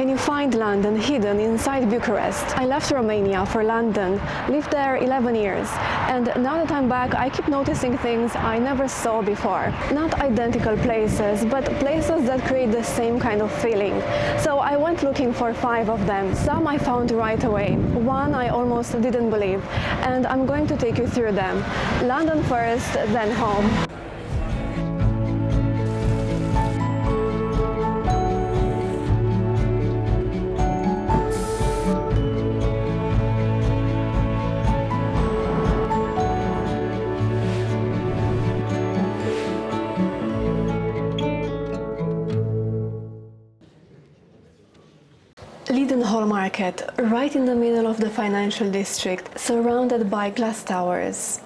Can you find London hidden inside Bucharest? I left Romania for London, lived there 11 years, and now that I'm back, I keep noticing things I never saw before. Not identical places, but places that create the same kind of feeling. So I went looking for 5 of them. Some I found right away, one I almost didn't believe, and I'm going to take you through them. London first, then home. Leadenhall Market, right in the middle of the financial district, surrounded by glass towers.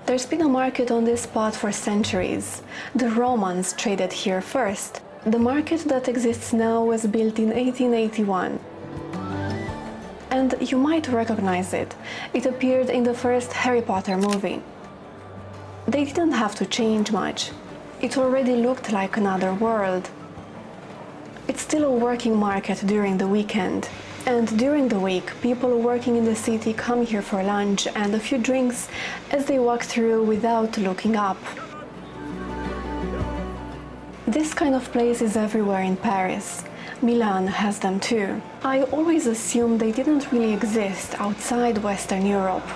There's been a market on this spot for centuries. The Romans traded here first. The market that exists now was built in 1881. And you might recognize it. It appeared in the first Harry Potter movie. They didn't have to change much. It already looked like another world. It's still a working market during the weekend, and during the week, people working in the city come here for lunch and a few drinks as they walk through without looking up. This kind of place is everywhere in Paris. Milan has them too. I always assumed they didn't really exist outside Western Europe.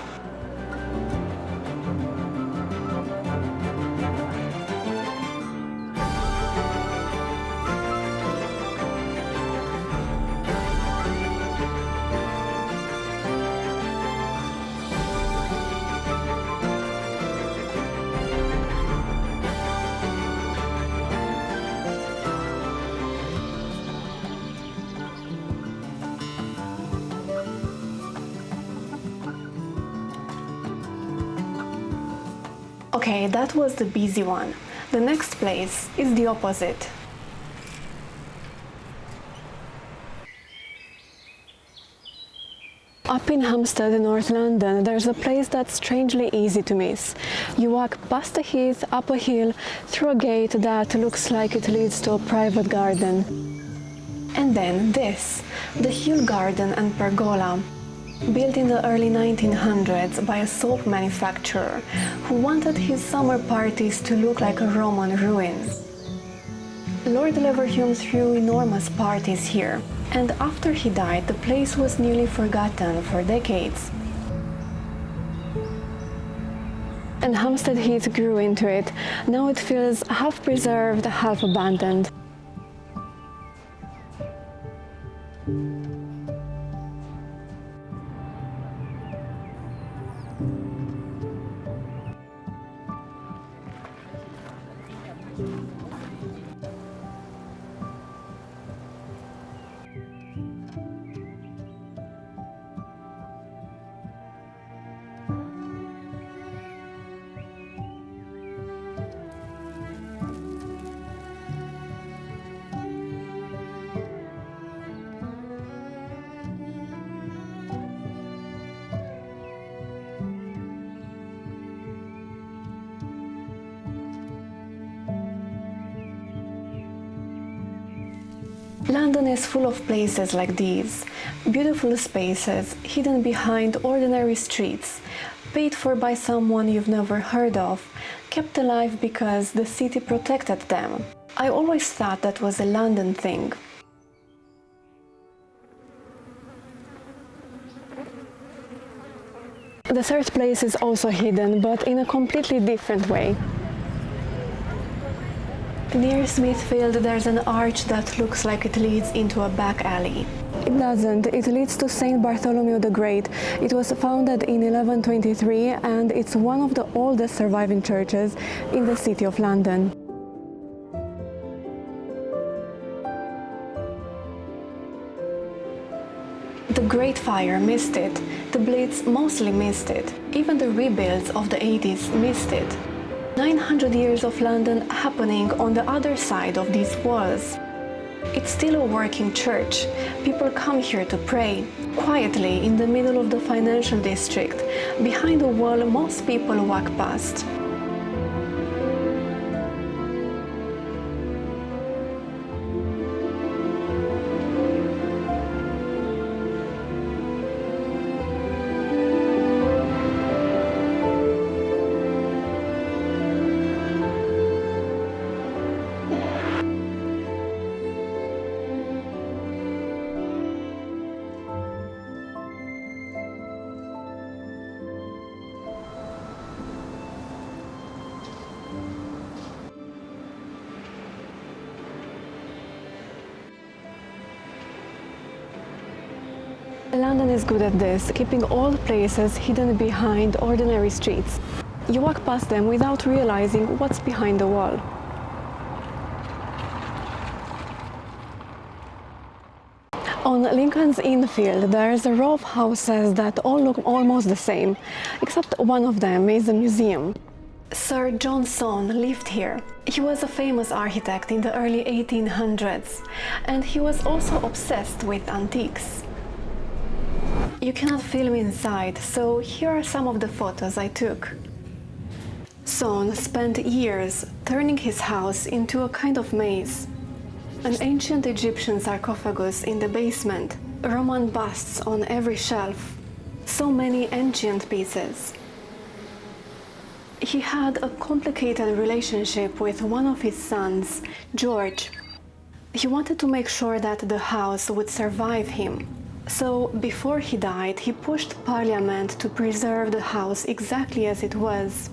Okay, that was the busy one. The next place is the opposite. Up in Hampstead, North London, there's a place that's strangely easy to miss. You walk past a heath, up a hill, through a gate that looks like it leads to a private garden. And then this, the Hill Garden and Pergola, built in the early 1900s by a soap manufacturer who wanted his summer parties to look like a Roman ruin. Lord Leverhulme threw enormous parties here, and after he died, the place was nearly forgotten for decades. And Hampstead Heath grew into it. Now it feels half preserved, half abandoned. London is full of places like these, beautiful spaces hidden behind ordinary streets, paid for by someone you've never heard of, kept alive because the city protected them. I always thought that was a London thing. The third place is also hidden, but in a completely different way. Near Smithfield, there's an arch that looks like it leads into a back alley. It doesn't. It leads to St. Bartholomew the Great. It was founded in 1123 and it's one of the oldest surviving churches in the City of London. The Great Fire missed it. The Blitz mostly missed it. Even the rebuilds of the 80s missed it. 900 years of London happening on the other side of these walls. It's still a working church. People come here to pray, quietly in the middle of the financial district, behind a wall most people walk past. London is good at this, keeping all places hidden behind ordinary streets. You walk past them without realizing what's behind the wall. On Lincoln's Inn Field, there's a row of houses that all look almost the same, except one of them is a museum. Sir John Soane lived here. He was a famous architect in the early 1800s, and he was also obsessed with antiques. You cannot film inside, so here are some of the photos I took. Soane spent years turning his house into a kind of maze. An ancient Egyptian sarcophagus in the basement, Roman busts on every shelf, so many ancient pieces. He had a complicated relationship with one of his sons, George. He wanted to make sure that the house would survive him. So, before he died, he pushed Parliament to preserve the house exactly as it was.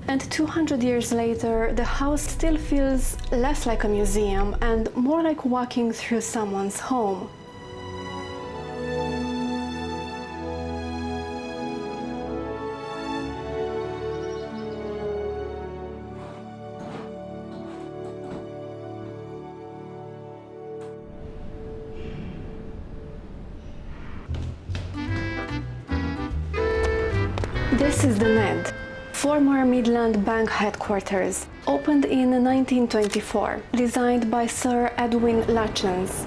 And 200 years later, the house still feels less like a museum and more like walking through someone's home. This is the Ned, former Midland Bank headquarters, opened in 1924, designed by Sir Edwin Lutyens.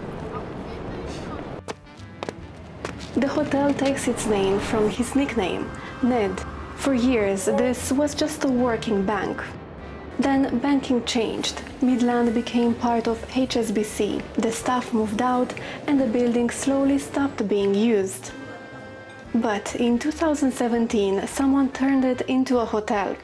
The hotel takes its name from his nickname, Ned. For years, this was just a working bank. Then banking changed. Midland became part of HSBC, the staff moved out, and the building slowly stopped being used. But in 2017, someone turned it into a hotel.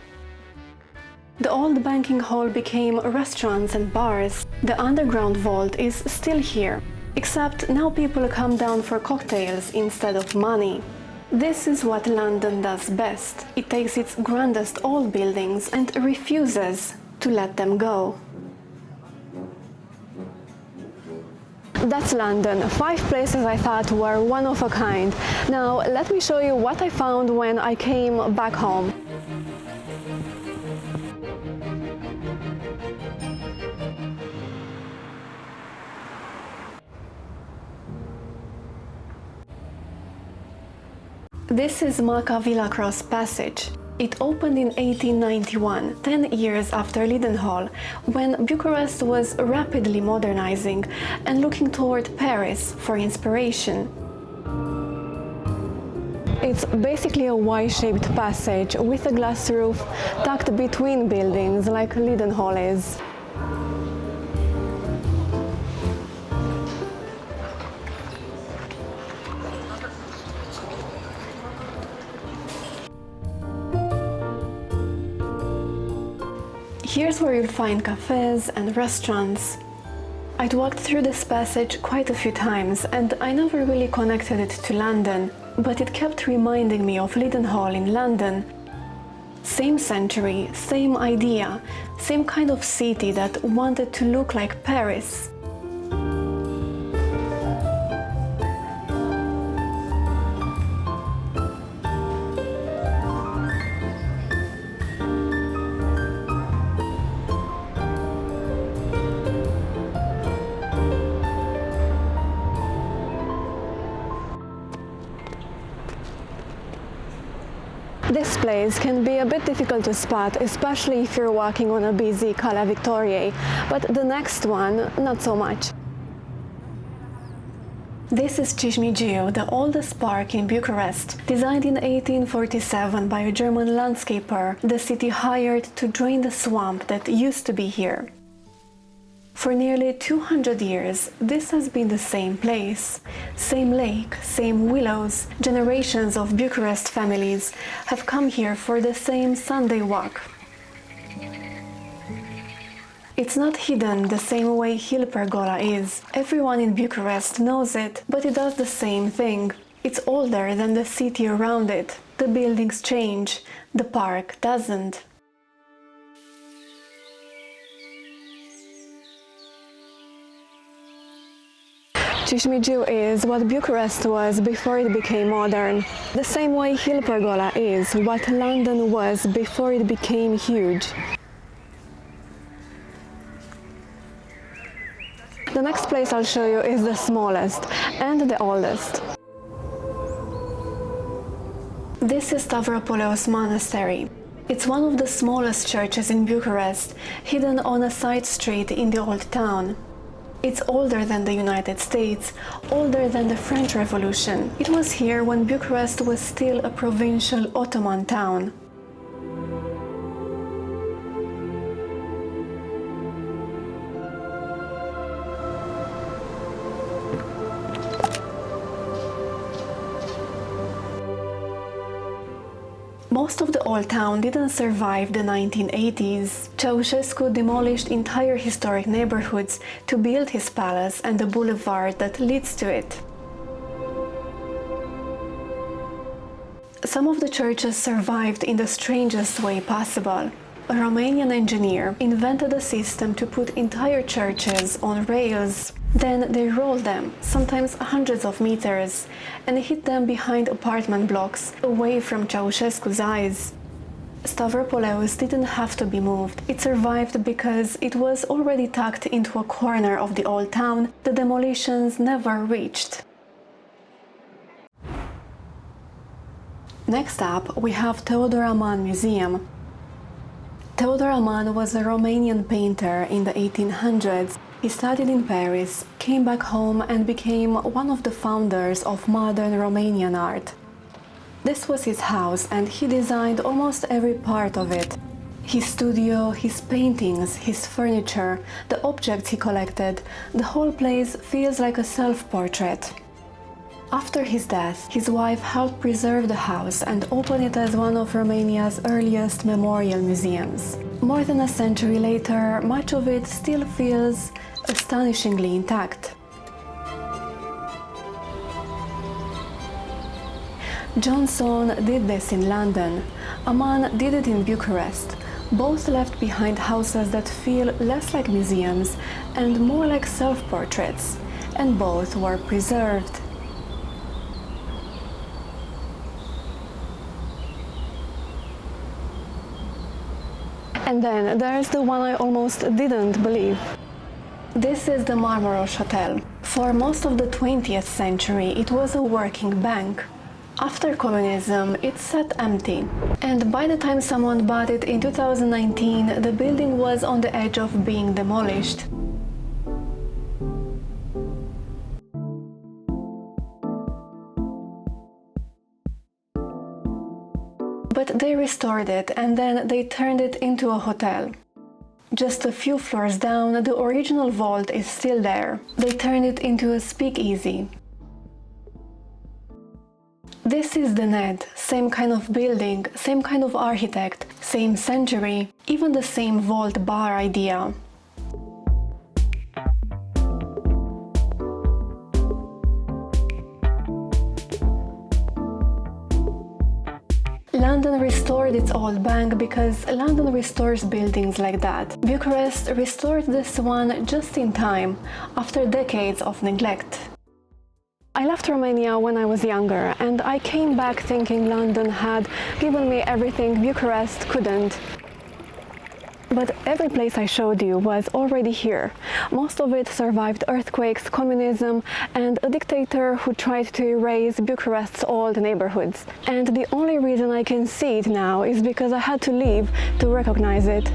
The old banking hall became restaurants and bars. The underground vault is still here, except now people come down for cocktails instead of money. This is what London does best. It takes its grandest old buildings and refuses to let them go. That's London, 5 places I thought were one of a kind. Now let me show you what I found when I came back home. This is Macca-Vilacrosse Passage. It opened in 1891, 10 years after Leadenhall, when Bucharest was rapidly modernizing and looking toward Paris for inspiration. It's basically a Y-shaped passage with a glass roof tucked between buildings like Leadenhall is. Here's where you'll find cafes and restaurants. I'd walked through this passage quite a few times and I never really connected it to London, but it kept reminding me of Leadenhall in London. Same century, same idea, same kind of city that wanted to look like Paris. This place can be a bit difficult to spot, especially if you're walking on a busy Cala Victoriei, but the next one, not so much. This is Cișmigiu, the oldest park in Bucharest. Designed in 1847 by a German landscaper, the city hired to drain the swamp that used to be here. For nearly 200 years, this has been the same place. Same lake, same willows. Generations of Bucharest families have come here for the same Sunday walk. It's not hidden the same way Hill Pergola is. Everyone in Bucharest knows it, but it does the same thing. It's older than the city around it. The buildings change, the park doesn't. Cișmigiu is what Bucharest was before it became modern. The same way Hill Pergola is what London was before it became huge. The next place I'll show you is the smallest and the oldest. This is Stavropoleos Monastery. It's one of the smallest churches in Bucharest, hidden on a side street in the old town. It's older than the United States, older than the French Revolution. It was here when Bucharest was still a provincial Ottoman town. Most of the old town didn't survive the 1980s. Ceausescu demolished entire historic neighborhoods to build his palace and the boulevard that leads to it. Some of the churches survived in the strangest way possible. A Romanian engineer invented a system to put entire churches on rails. Then they rolled them, sometimes hundreds of meters, and hid them behind apartment blocks, away from Ceausescu's eyes. Stavropoleos didn't have to be moved. It survived because it was already tucked into a corner of the old town the demolitions never reached. Next up, we have Theodor Aman Museum. Theodor Aman was a Romanian painter in the 1800s. He studied in Paris, came back home and became one of the founders of modern Romanian art. This was his house and he designed almost every part of it. His studio, his paintings, his furniture, the objects he collected, the whole place feels like a self-portrait. After his death, his wife helped preserve the house and open it as one of Romania's earliest memorial museums. More than a century later, much of it still feels astonishingly intact. John Soane did this in London. Aman did it in Bucharest. Both left behind houses that feel less like museums and more like self-portraits, and both were preserved. And then there's the one I almost didn't believe. This is the Marmorosh Hotel. For most of the 20th century, it was a working bank. After communism, it sat empty. And by the time someone bought it in 2019, the building was on the edge of being demolished. But they restored it and then they turned it into a hotel. Just a few floors down, the original vault is still there. They turned it into a speakeasy. This is the Ned, same kind of building, same kind of architect, same century, even the same vault bar idea. London restored its old bank because London restores buildings like that. Bucharest restored this one just in time, after decades of neglect. I left Romania when I was younger, and I came back thinking London had given me everything Bucharest couldn't. But every place I showed you was already here. Most of it survived earthquakes, communism, and a dictator who tried to erase Bucharest's old neighborhoods. And the only reason I can see it now is because I had to leave to recognize it.